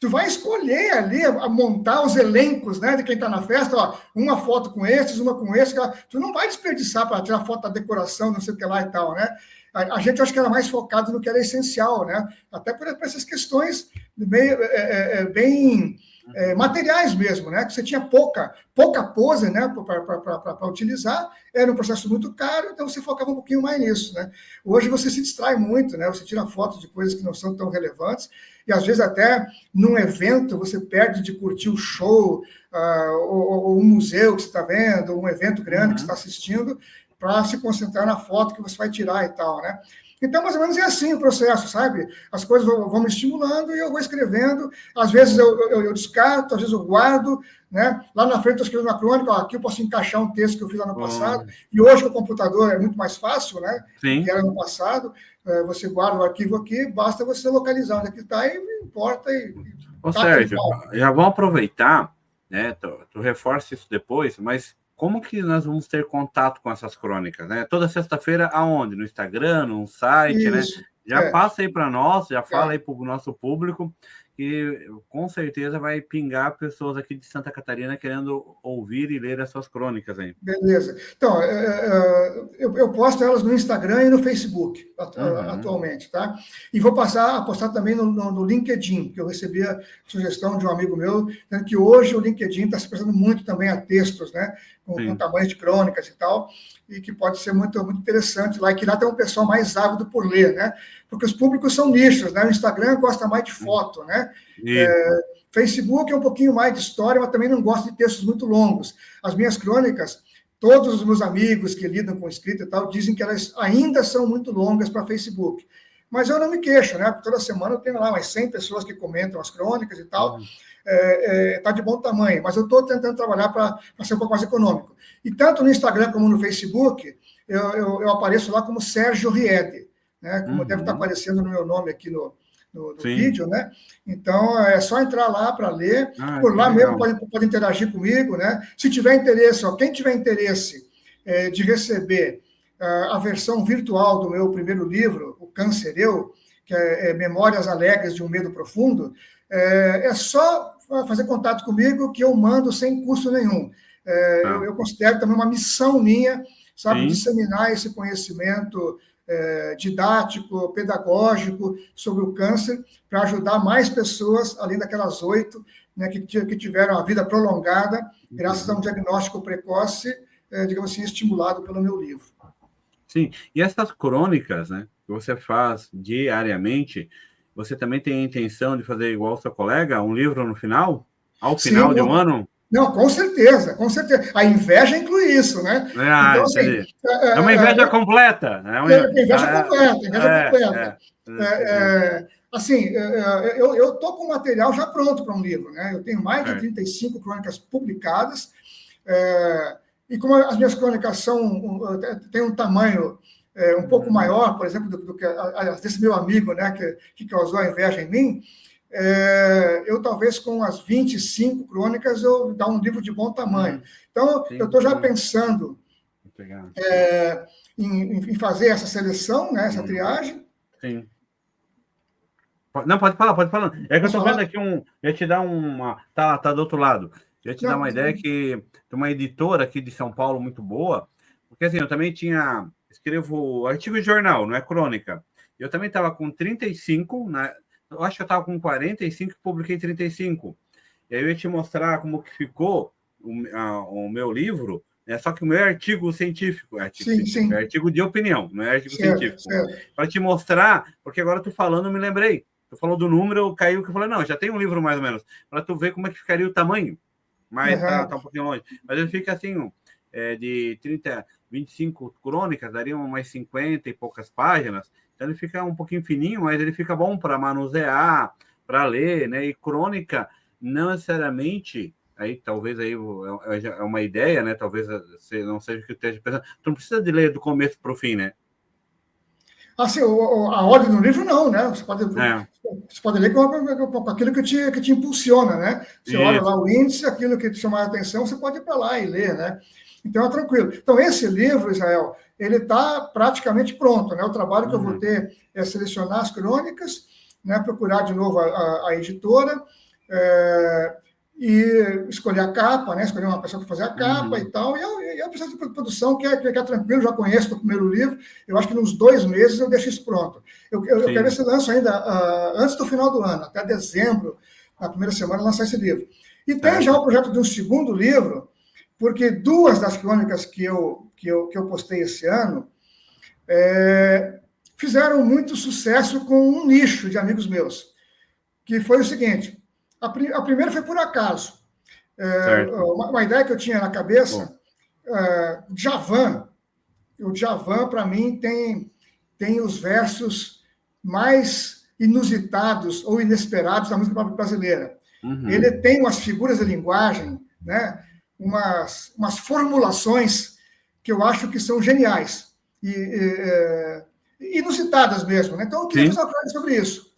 S3: Tu vai escolher ali, a montar os elencos, né, de quem está na festa, ó, uma foto com esses, uma com esse, tu não vai desperdiçar para tirar foto da decoração, não sei o que lá e tal, né? A gente, acho que era mais focado no que era essencial, né? Até por essas questões bem materiais mesmo, né? Que você tinha pouca pose, né, para utilizar, era um processo muito caro, então você focava um pouquinho mais nisso, né? Hoje você se distrai muito, né? Você tira fotos de coisas que não são tão relevantes, e às vezes até num evento você perde de curtir o show, ou um museu que você está vendo, um evento grande que você está assistindo, para se concentrar na foto que você vai tirar e tal, né? Então, mais ou menos é assim o processo, sabe? As coisas vão me estimulando e eu vou escrevendo. Às vezes eu descarto, às vezes eu guardo, né? Lá na frente eu escrevo na crônica, aqui eu posso encaixar um texto que eu fiz lá no passado. E hoje com o computador é muito mais fácil, né?
S2: Sim.
S3: Que era no passado. Você guarda o arquivo aqui, basta você localizar onde é que está e importa.
S2: Ô, Sérgio, já vamos aproveitar, né? Tu reforça isso depois, mas como que nós vamos ter contato com essas crônicas, né? Toda sexta-feira, aonde? No Instagram, no site, isso, né? Já passa aí para nós, já fala aí para o nosso público, que com certeza vai pingar pessoas aqui de Santa Catarina querendo ouvir e ler as suas crônicas aí.
S3: Beleza. Então, eu posto elas no Instagram e no Facebook, atualmente, tá? E vou passar a postar também no LinkedIn, que eu recebi a sugestão de um amigo meu, dizendo que hoje o LinkedIn está se prestando muito também a textos, né? Com tamanhos de crônicas e tal, e que pode ser muito, muito interessante lá, e que lá tem um pessoal mais ávido por ler, né? Porque os públicos são nichos, né? O Instagram gosta mais de foto, né? Facebook é um pouquinho mais de história, mas também não gosta de textos muito longos. As minhas crônicas, todos os meus amigos que lidam com escrita e tal, dizem que elas ainda são muito longas para Facebook. Mas eu não me queixo, né? Porque toda semana eu tenho lá umas 100 pessoas que comentam as crônicas e tal. Está de bom tamanho, mas eu estou tentando trabalhar para ser um pouco mais econômico. E tanto no Instagram como no Facebook, eu apareço lá como Sérgio Riede, né? Como deve estar aparecendo no meu nome aqui no vídeo, né? Então, é só entrar lá para ler. Por lá mesmo pode interagir comigo, né? Se tiver interesse, quem tiver interesse de receber a versão virtual do meu primeiro livro, O Câncer Eu, que é Memórias Alegres de um Medo Profundo, é só fazer contato comigo que eu mando sem custo nenhum. Eu considero também uma missão minha, sabe, disseminar esse conhecimento didático, pedagógico sobre o câncer, para ajudar mais pessoas, além daquelas 8, né, que tiveram a vida prolongada, graças a um diagnóstico precoce, digamos assim, estimulado pelo meu livro.
S2: Sim, e essas crônicas, né, que você faz diariamente, você também tem a intenção de fazer igual ao seu colega, um livro no final? Ao final de um ano?
S3: Não, com certeza, com certeza. A inveja inclui isso, né? Então,
S2: assim, é uma inveja completa.
S3: Inveja completa. Assim, eu estou com o material já pronto para um livro, né? Eu tenho mais de 35 crônicas publicadas, e como as minhas crônicas têm um tamanho um pouco maior, por exemplo, do que desse meu amigo, né, que causou a inveja em mim, eu talvez com as 25 crônicas eu dar um livro de bom tamanho. Então, eu estou já pensando em fazer essa seleção, né, essa triagem.
S2: Sim. Não, pode falar. É que eu estou vendo aqui ia te dar uma... Tá do outro lado. Eu ia te dar uma ideia que tem uma editora aqui de São Paulo muito boa, porque assim, eu também escrevo artigo de jornal, não é crônica. Eu também estava com 35, né? Eu acho que eu estava com 45 e publiquei 35. E aí eu ia te mostrar como que ficou o meu livro, né? Só que o meu é artigo científico, é artigo de opinião, não é artigo científico. Para te mostrar, porque agora tu falando, eu me lembrei. Tu falou do número, caiu que eu falei, não, já tem um livro mais ou menos, para tu ver como é que ficaria o tamanho. Mas tá um pouquinho longe. Mas ele fica assim, de 25 crônicas, daria umas 50 e poucas páginas. Então ele fica um pouquinho fininho, mas ele fica bom para manusear, para ler, né? E crônica, não necessariamente, aí talvez aí é uma ideia, né? Talvez não seja o que eu esteja pensando. Tu não precisa de ler do começo para o fim, né?
S3: Assim, a ordem do livro não, né? Você pode ler com aquilo que te impulsiona, né? Você olha lá o índice, aquilo que te chamar a atenção, você pode ir para lá e ler, né? Então, é tranquilo. Então, esse livro, Israel, ele está praticamente pronto, né? O trabalho que eu vou ter é selecionar as crônicas, né? Procurar de novo a editora, e escolher a capa, né? Escolher uma pessoa para fazer a capa e tal. E é um processo de produção que é tranquilo, já conheço do primeiro livro. Eu acho que nos 2 meses eu deixo isso pronto. Eu quero ver se lanço ainda antes do final do ano, até dezembro, na primeira semana, lançar esse livro. E tem já o projeto de um segundo livro, porque 2 das crônicas que eu postei esse ano fizeram muito sucesso com um nicho de amigos meus, que foi o seguinte. A primeira foi por acaso. Uma ideia que eu tinha na cabeça, Djavan. O Djavan, para mim, tem os versos mais inusitados ou inesperados da música brasileira. Ele tem umas figuras de linguagem, né? umas formulações que eu acho que são geniais. E inusitadas mesmo. Né? Então, eu queria fazer uma coisa sobre isso.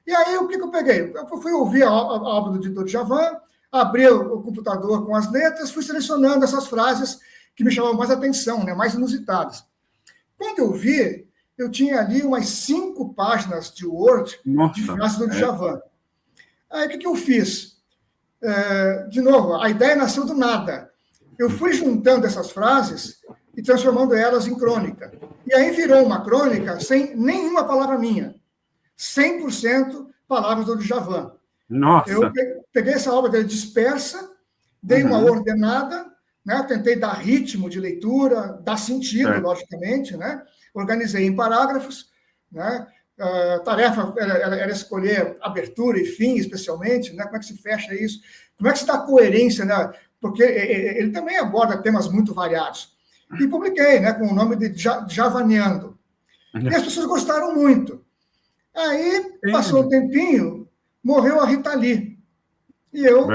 S3: E aí, o que eu peguei? Eu fui ouvir a obra do Djavan, abri o computador com as letras, fui selecionando essas frases que me chamavam mais atenção, né, mais inusitadas. Quando eu vi, eu tinha ali umas 5 páginas de Word de frases do Djavan. Aí, o que eu fiz? De novo, a ideia nasceu do nada. Eu fui juntando essas frases e transformando elas em crônica. E aí virou uma crônica sem nenhuma palavra minha. 100% palavras do Djavan.
S2: Nossa!
S3: Eu peguei essa obra dele dispersa, dei uma ordenada, né? Tentei dar ritmo de leitura, dar sentido, logicamente, né? Organizei em parágrafos, né? A tarefa era escolher abertura e fim, especialmente, né? Como é que se fecha isso? Como é que se dá coerência, né? Porque ele também aborda temas muito variados. E publiquei, né? Com o nome de Javaneando. E as pessoas gostaram muito. Aí, passou um tempinho, morreu a Rita Lee. E eu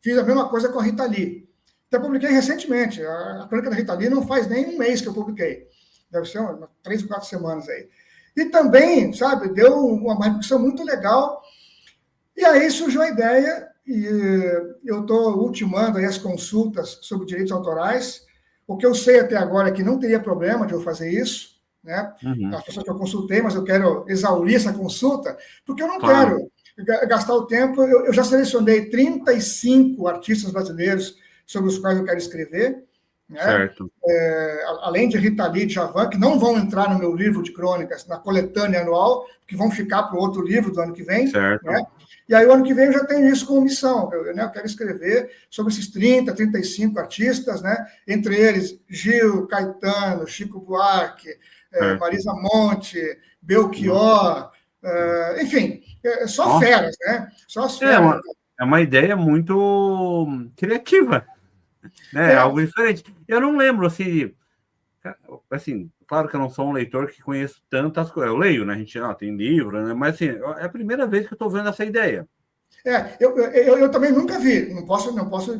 S3: fiz a mesma coisa com a Rita Lee. Até publiquei recentemente. A Crônica da Rita Lee não faz nem um mês que eu publiquei. Deve ser 3 ou 4 semanas aí. E também, sabe, deu uma repercussão muito legal. E aí surgiu a ideia, e eu estou ultimando aí as consultas sobre direitos autorais. O que eu sei até agora é que não teria problema de eu fazer isso, né? As pessoas que eu consultei, mas eu quero exaurir essa consulta, porque eu não quero gastar o tempo. Eu já selecionei 35 artistas brasileiros sobre os quais eu quero escrever, né?
S2: Certo.
S3: Além de Rita Lee e Djavan, que não vão entrar no meu livro de crônicas, na coletânea anual, que vão ficar para o outro livro do ano que vem.
S2: Certo.
S3: Né? E aí, o ano que vem, eu já tenho isso como missão. Eu quero escrever sobre esses 30, 35 artistas, né? Entre eles Gil, Caetano, Chico Buarque, Marisa Monte, Belchior, enfim, só feras, né? Só as feras.
S2: É uma ideia muito criativa, né? Algo diferente. Eu não lembro, assim, claro que eu não sou um leitor que conheço tantas coisas. Eu leio, né? A gente tem livro, né? Mas, assim, é a primeira vez que eu estou vendo essa ideia.
S3: Eu também nunca vi. Não posso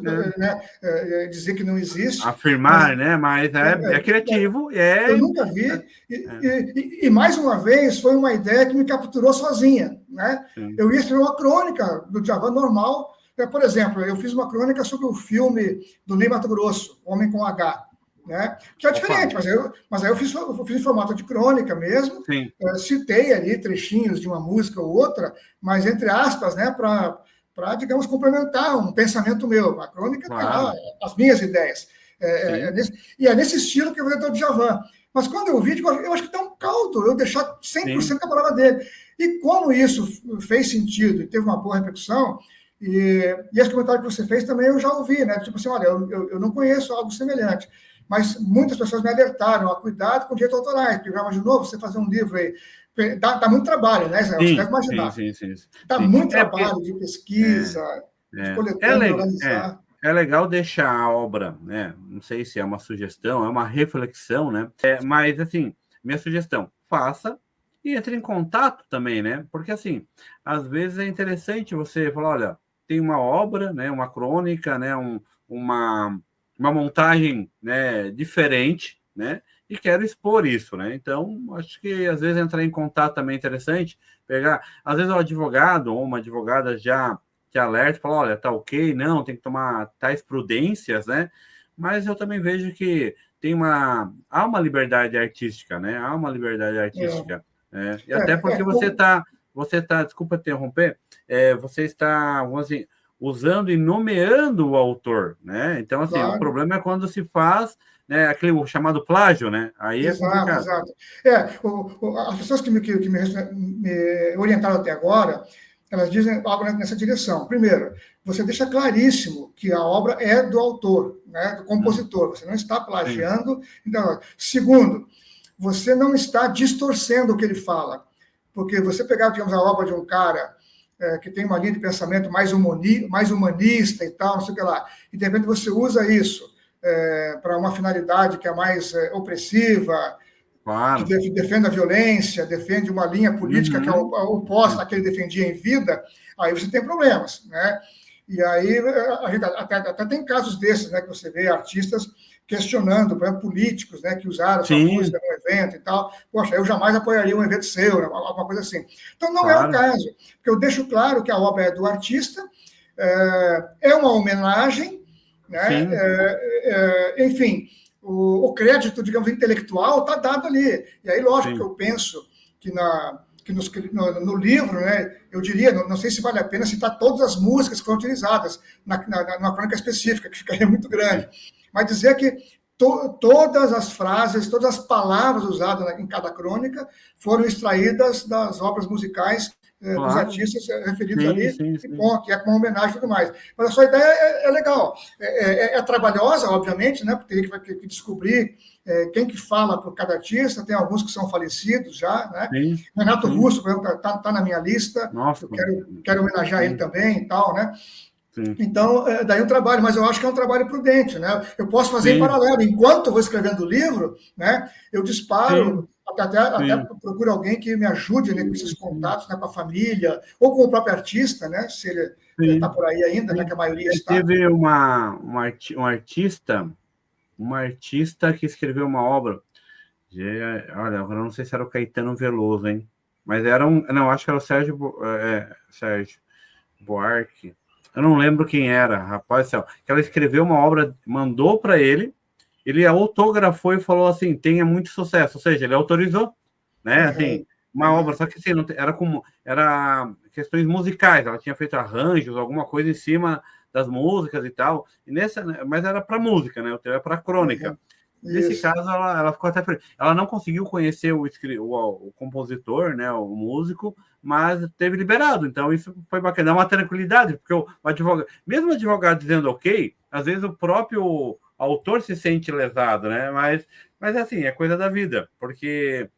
S3: né, dizer que não existe.
S2: Afirmar, né? Mas é criativo.
S3: Eu nunca vi. E, mais uma vez, foi uma ideia que me capturou sozinha. Né? Eu ia escrever uma crônica do Djavan normal. Por exemplo, eu fiz uma crônica sobre o filme do Ney Matogrosso, Homem com H. Né? Que é diferente, mas aí eu fiz em formato de crônica mesmo. Citei ali trechinhos de uma música ou outra, mas entre aspas, né, para, digamos, complementar um pensamento meu. A crônica tem lá as minhas ideias. E é nesse estilo que eu vou ler o Djavan. Mas quando eu vi, eu acho que tem um caldo eu deixar 100% da palavra dele. E como isso fez sentido e teve uma boa repercussão, e esse comentário que você fez também eu já ouvi, né? Tipo assim, olha, eu não conheço algo semelhante. Mas muitas pessoas me alertaram a cuidado com direitos autorais, porque já imaginou você fazer um livro aí? Dá muito trabalho, né, Israel? Você deve imaginar. Dá muito trabalho de pesquisa, de coletânea, organizar.
S2: É legal deixar a obra, né? Não sei se é uma sugestão, é uma reflexão, né? Mas, assim, minha sugestão, faça e entre em contato também, né? Porque, assim, às vezes é interessante você falar, olha, tem uma obra, né? Uma crônica, né? Uma montagem, né, diferente, né, e quero expor isso, né, então acho que às vezes entrar em contato também é interessante, pegar, às vezes o advogado ou uma advogada já te alerta, fala, olha, tá ok, não, tem que tomar tais prudências, né, mas eu também vejo que há uma liberdade artística, né, há uma liberdade artística, e até porque você tá, desculpa interromper, você está, vamos dizer, usando e nomeando o autor, né? Então, assim, o problema é quando se faz, né, aquele chamado plágio, né? Aí é complicado.
S3: Exato. As pessoas que me orientaram até agora, elas dizem algo nessa direção. Primeiro, você deixa claríssimo que a obra é do autor, né, do compositor. Você não está plagiando. Então, segundo, você não está distorcendo o que ele fala. Porque você pegar, digamos, a obra de um cara que tem uma linha de pensamento mais humanista e tal, não sei o que lá, e de repente você usa isso para uma finalidade que é mais opressiva, que defende a violência, defende uma linha política que é oposta à que ele defendia em vida, aí você tem problemas, né? E aí a gente até tem casos desses, né, que você vê artistas questionando, por exemplo, políticos, né, que usaram sua música no evento e tal. Poxa, eu jamais apoiaria um evento seu, né, alguma coisa assim. Então, não é o caso, porque eu deixo claro que a obra é do artista, é uma homenagem, né, enfim, o crédito, digamos, intelectual está dado ali. E aí, lógico que eu penso que no livro, né, eu diria, não sei se vale a pena citar todas as músicas que foram utilizadas numa crônica específica, que ficaria muito grande, mas dizer que todas as frases, todas as palavras usadas em cada crônica foram extraídas das obras musicais dos artistas referidos ali, que é com uma homenagem e tudo mais. Mas a sua ideia é legal. É trabalhosa, obviamente, né, porque teria que descobrir quem que fala por cada artista. Tem alguns que são falecidos já, né? Renato Russo, por exemplo, está na minha lista.
S2: Nossa,
S3: eu quero homenagear ele também e tal, né? Então, daí um trabalho, mas eu acho que é um trabalho prudente, né? Eu posso fazer em paralelo. Enquanto eu vou escrevendo o livro, né, eu disparo Até procuro alguém que me ajude, né, com esses contatos, né, com a família, ou com o próprio artista, né, se ele está por aí ainda, né, que a maioria está.
S2: Teve uma artista que escreveu uma obra. Olha, agora eu não sei se era o Caetano Veloso, hein? Mas era não, acho que era o Sérgio Buarque. Eu não lembro quem era, rapaz do céu. Que ela escreveu uma obra, mandou para ele autografou e falou assim, tenha muito sucesso. Ou seja, ele autorizou, né? Assim, uma obra, só que assim, era questões musicais. Ela tinha feito arranjos, alguma coisa em cima das músicas e tal. Mas era para música, né? Era para crônica. Nesse caso, ela ficou até... Ela não conseguiu conhecer o compositor, né, o músico, mas teve liberado. Então, isso foi bacana. Dá uma tranquilidade, porque o advogado, mesmo o advogado dizendo ok, às vezes o próprio autor se sente lesado, né? Mas assim, é coisa da vida, porque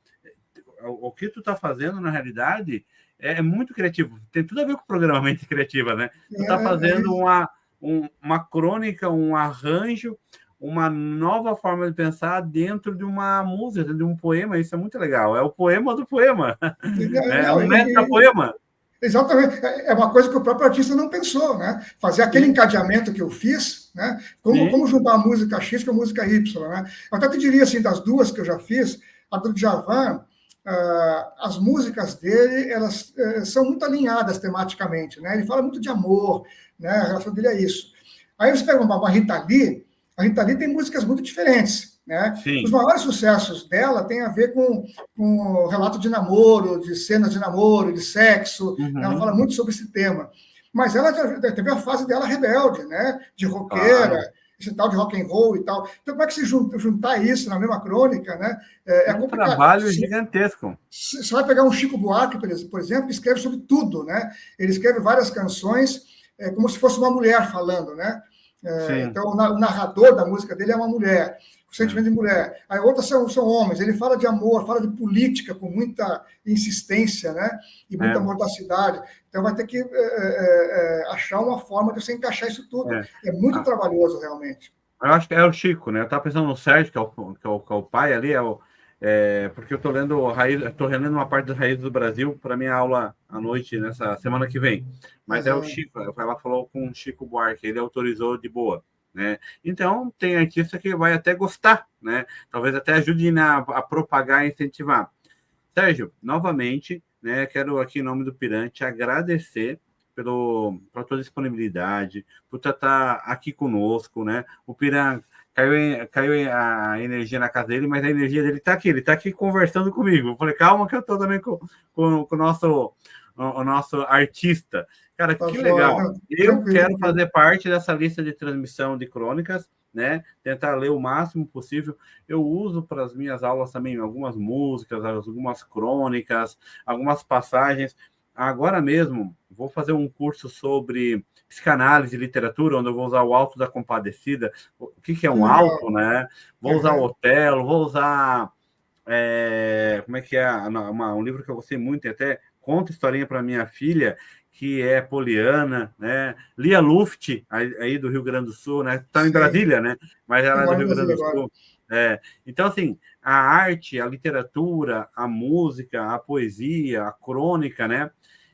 S2: o que tu está fazendo, na realidade, é muito criativo. Tem tudo a ver com o programa Mente Criativa, né? Tu está fazendo uma crônica, um arranjo, uma nova forma de pensar dentro de uma música, dentro de um poema. Isso é muito legal. É o poema do poema. É um metapoema.
S3: Exatamente. É uma coisa que o próprio artista não pensou, né? Fazer aquele encadeamento que eu fiz, né? Como juntar a música X com a música Y, né? Eu até te diria, assim, das duas que eu já fiz, a do Djavan, as músicas dele, elas são muito alinhadas tematicamente, né? Ele fala muito de amor, né? A relação dele é isso. Aí você pega uma Rita Lee, a Rita Lee tem músicas muito diferentes, né? Os maiores sucessos dela têm a ver com relato de namoro, de cenas de namoro, de sexo, né? Ela fala muito sobre esse tema. Mas ela teve a fase dela rebelde, né? De roqueira, esse tal de rock and roll e tal. Então, como é que se juntar isso na mesma crônica, né? É complicado.
S2: Um trabalho gigantesco.
S3: Você vai pegar um Chico Buarque, por exemplo, que escreve sobre tudo, né? Ele escreve várias canções como se fosse uma mulher falando, né? Então, o narrador da música dele é uma mulher, o sentimento de mulher. Aí outras são homens. Ele fala de amor, fala de política com muita insistência, né? E muita mordacidade. Então, vai ter que achar uma forma de você encaixar isso tudo. É muito trabalhoso, realmente.
S2: Eu acho que é o Chico, né? Eu estava pensando no Sérgio, que é o pai ali, porque eu estou lendo relendo uma parte das Raízes do Brasil para minha aula à noite, nessa semana que vem. Mas é o Chico, ela falou com o Chico Buarque, ele autorizou de boa, né? Então, tem artista que vai até gostar, né? Talvez até ajude a propagar e incentivar. Sérgio, novamente, né, quero aqui, em nome do Pirante, agradecer pela tua disponibilidade, por estar aqui conosco, né? O Piran caiu a energia na casa dele, mas a energia dele está aqui, ele está aqui conversando comigo. Eu falei, calma que eu estou também com o nosso artista. Cara, que legal. Eu quero fazer parte dessa lista de transmissão de crônicas, né? Tentar ler o máximo possível. Eu uso para as minhas aulas também algumas músicas, algumas crônicas, algumas passagens. Agora mesmo, vou fazer um curso sobre psicanálise e literatura, onde eu vou usar o Alto da Compadecida. O que é um alto, né? Vou usar o Otelo, vou usar... como é que é? Um livro que eu gostei muito, e até conta historinha para minha filha, que é Poliana, né? Lia Luft, aí do Rio Grande do Sul, né? Está em Brasília, né? Mas ela é do Rio Grande do Sul. Então, assim, a arte, a literatura, a música, a poesia, a crônica, né?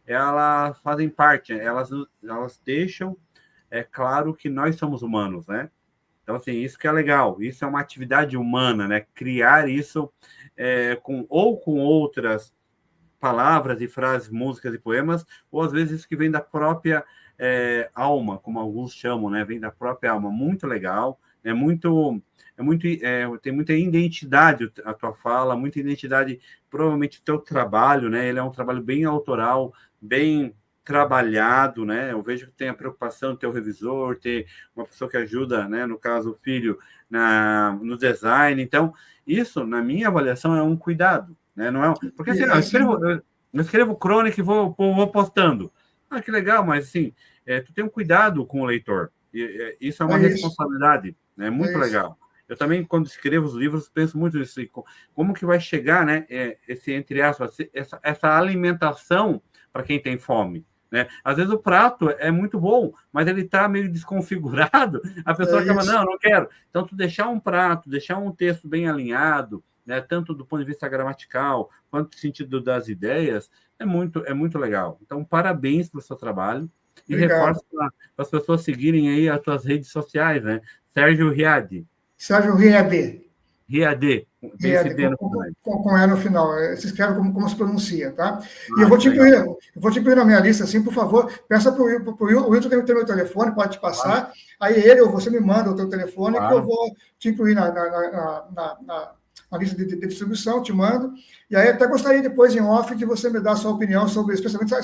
S2: Elas fazem parte, elas deixam claro que nós somos humanos, né? Então, assim, isso que é legal, isso é uma atividade humana, né? Criar isso com outras palavras e frases, músicas e poemas, ou às vezes isso que vem da própria alma, como alguns chamam, né? Vem da própria alma, muito legal, tem muita identidade a tua fala, muita identidade, provavelmente o teu trabalho, né? Ele é um trabalho bem autoral, bem trabalhado, né? Eu vejo que tem a preocupação de ter o revisor, ter uma pessoa que ajuda, né? No caso, o filho, no design. Então, isso, na minha avaliação, é um cuidado, né? Não é porque assim, eu escrevo crônica e vou postando. Ah, que legal, mas assim, tu tem um cuidado com o leitor. Isso é uma responsabilidade, né? Muito legal. Eu também, quando escrevo os livros, penso muito nisso. Como que vai chegar, né? Esse, entre aspas, essa alimentação para quem tem fome, né? Às vezes o prato é muito bom, mas ele está meio desconfigurado. A pessoa acaba, não quero. Então, tu deixar um prato, deixar um texto bem alinhado, né, tanto do ponto de vista gramatical, quanto no sentido das ideias, é muito legal. Então, parabéns pelo seu trabalho e
S3: Obrigado.
S2: reforço para as pessoas seguirem aí as suas redes sociais, né? Sérgio Riad.
S3: Sérgio Riad.
S2: Riad, tem esse D no final.
S3: Com E no final. Se escreve como se pronuncia, tá? E
S2: Ah,
S3: eu vou te incluir na minha lista, assim, por favor. Peça para o Wilton ter meu telefone, pode te passar. Claro. Aí ele ou você me manda o teu telefone, claro, que eu vou te incluir na lista de distribuição, te mando. E aí até gostaria depois, em off, de você me dar a sua opinião sobre, especialmente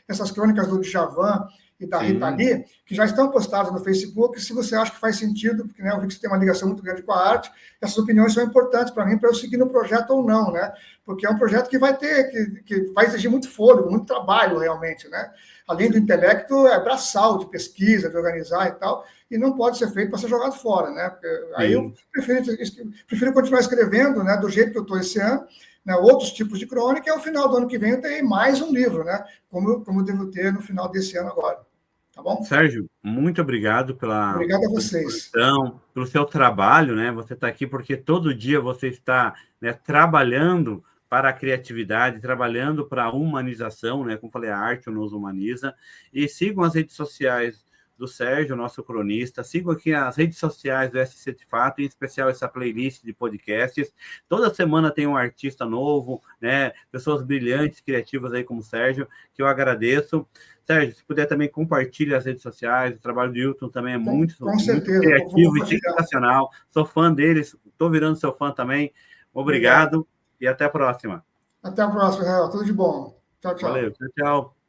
S3: essas crônicas do Djavan e da Rita Lee, que já estão postadas no Facebook, se você acha que faz sentido, porque, né, eu vi que você tem uma ligação muito grande com a arte, essas opiniões são importantes para mim, para eu seguir no projeto ou não, né? Porque é um projeto que vai que vai exigir muito fôlego, muito trabalho, realmente, né? Além do intelecto, é braçal de pesquisa, de organizar e tal, e não pode ser feito para ser jogado fora, né? Porque aí eu prefiro continuar escrevendo, né, do jeito que eu estou esse ano, né, outros tipos de crônica, e ao final do ano que vem eu terei mais um livro, né, como eu devo ter no final desse ano agora. Tá bom?
S2: Sérgio, muito obrigado
S3: Obrigado a vocês.
S2: Pelo seu trabalho, né? Você está aqui porque todo dia você está, né, trabalhando para a criatividade, trabalhando para a humanização, né? Como falei, a arte nos humaniza. E sigam as redes sociais do Sérgio, nosso cronista. Sigam aqui as redes sociais do SC de Fato, em especial essa playlist de podcasts. Toda semana tem um artista novo, né? Pessoas brilhantes, criativas aí como o Sérgio, que eu agradeço. Sérgio, se puder também compartilhar as redes sociais, o trabalho do Hilton também é muito criativo e sensacional. Sou fã deles, estou virando seu fã também. Obrigado e até a próxima.
S3: Até a próxima, Israel. Tudo de bom. Tchau, tchau.
S2: Valeu, tchau.